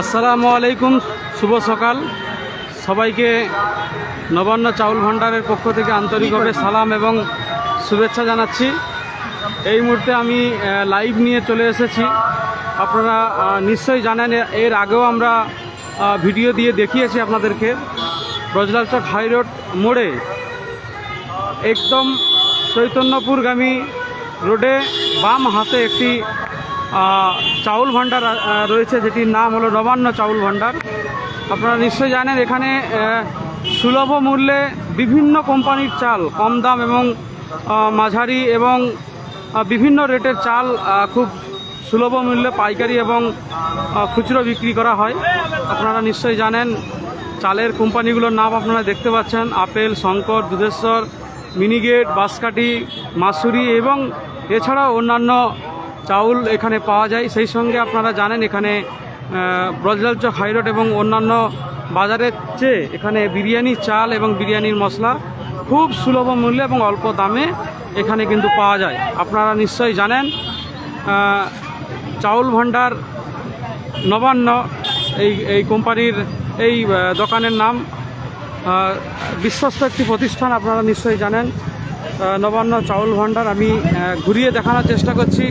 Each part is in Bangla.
আসসালামু আলাইকুম, শুভ সকাল সবাইকে। নবান্ন চাউল ভান্ডারের পক্ষ থেকে আন্তরিকভাবে সালাম এবং শুভেচ্ছা জানাচ্ছি। এই মুহূর্তে আমি লাইভ নিয়ে চলে এসেছি। আপনারা নিশ্চয়ই জানেন, এর আগেও আমরা ভিডিও দিয়ে দেখিয়েছি আপনাদেরকে। ব্রজলাল চক হাই রোড মোড়ে একদম চৈতন্যপুরগামী রোডে বাম হাতে একটি চাউল ভান্ডার রয়েছে, যেটির নাম হলো নবান্ন চাউল ভান্ডার। আপনারা নিশ্চয়ই জানেন, এখানে সুলভ মূল্যে বিভিন্ন কোম্পানির চাল, কম দাম এবং মাঝারি এবং বিভিন্ন রেটের চাল খুব সুলভ মূল্যে পাইকারি এবং খুচরো বিক্রি করা হয়। আপনারা নিশ্চয়ই জানেন, চালের কোম্পানিগুলোর নাম আপনারা দেখতে পাচ্ছেন: আপেল, শঙ্কর, দুধেশ্বর, মিনিগেট, বাঁশকাঠি, মাসুরি এবং এছাড়াও অন্যান্য চাউল এখানে পাওয়া যায়। সেই সঙ্গে আপনারা জানেন, এখানে ব্রজলাল চক হাইরোড এবং অন্যান্য বাজারের চেয়ে এখানে বিরিয়ানির চাল এবং বিরিয়ানির মশলা খুব সুলভ মূল্যে এবং অল্প দামে এখানে কিন্তু পাওয়া যায়। আপনারা নিশ্চয়ই জানেন, চাউল ভান্ডার নবান্ন এই কোম্পানির এই দোকানের নাম। বিশ্বস্ত একটি প্রতিষ্ঠান, আপনারা নিশ্চয়ই জানেন নবান্ন চাউল ভান্ডার। আমি ঘুরিয়ে দেখানোর চেষ্টা করছি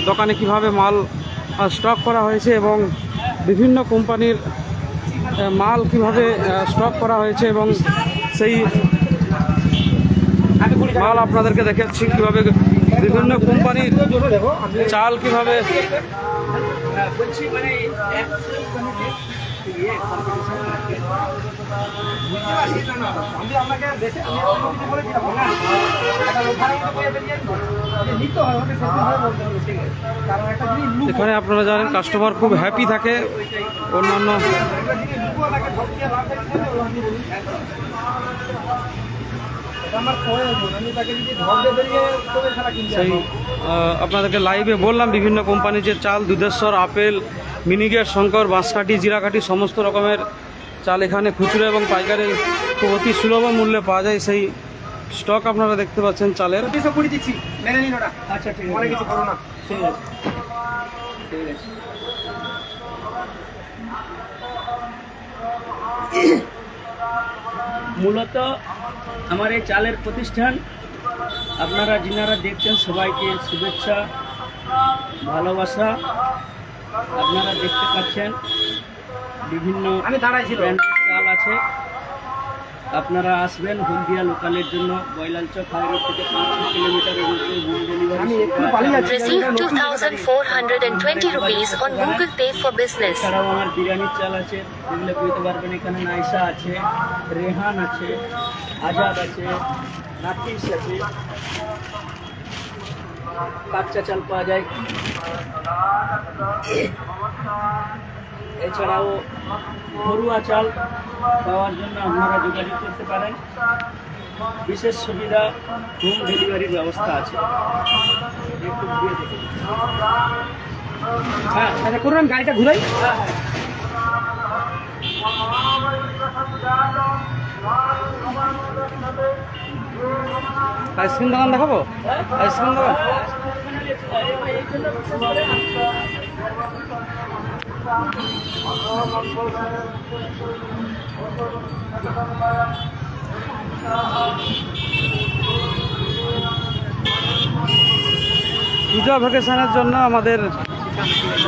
দোকানে কিভাবে মাল স্টক করা হয়েছে এবং বিভিন্ন কোম্পানির মাল কিভাবে স্টক করা হয়েছে এবং সেই মাল আপনাদেরকে দেখাচ্ছি কিভাবে বিভিন্ন কোম্পানির চাল কিভাবে এখানে আপনারা জানেন কাস্টমার খুব হ্যাপি থাকে। অন্যান্য সেই আপনাদেরকে লাইভে বললাম, বিভিন্ন কোম্পানির যে চাল, দুধেশ্বর, আপেল, মিনিগেট, শঙ্কর, বাঁশকাঠি, জিরাকাঠি সমস্ত রকমের চাল এখানে খুচরো এবং পাইকারি খুব অতি সুলভ মূল্যে পাওয়া যায়। সেই স্টক আপনারা দেখতে পাচ্ছেন চালের। মূলত আমার এই চালের প্রতিষ্ঠান, আপনারা যিনারা দেখছেন সবাইকে শুভেচ্ছা, ভালোবাসা। আপনারা দেখতে পাচ্ছেন বিভিন্ন ব্র্যান্ডের চাল আছে। আপনারা আসবেন হলদিয়া লোকালের জন্য। বয়লাল চক হাইরোড থেকে 5 কিলোমিটারের মধ্যে home delivery. Receive 2,420 rupees on Google Pay for business. এছাড়াও আমার বিরিয়ানির চাল আছে, যেগুলো পেতে পারবেন। এখানে নাইসা আছে, রেহান আছে, আজাদ আছে, নাফিস আছে, কাচ্চা চাল পাওয়া যায়। এছাড়াও ঘরোয়া চাল পাওয়ার জন্য আপনারা যোগাযোগ করতে পারেন। বিশেষ সুবিধা, হোম ডেলিভারির ব্যবস্থা আছে। একটু ঘুরিয়ে দেখুন। হ্যাঁ, তাহলে করুন, গাড়িটা ঘুরাই। আইসক্রিম দোকান দেখাবো, আইসক্রিম দোকান। পূজা ভ্যাকেশনের জন্য আমাদের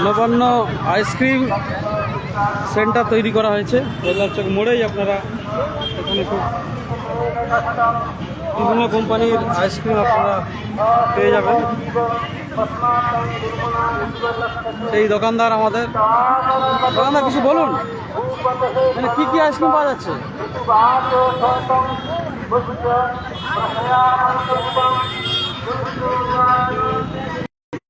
নবান্ন আইসক্রিম সেন্টার তৈরি করা হয়েছে ব্রজলাল চক মোড়েই। আপনারা এখানে খুব বিভিন্ন কোম্পানির আইসক্রিম আপনারা পেয়ে যাবেন। সেই দোকানদার আমাদের দোকানদার, কিছু বলুন, মানে কি কি আইসক্রিম পাওয়া যাচ্ছে?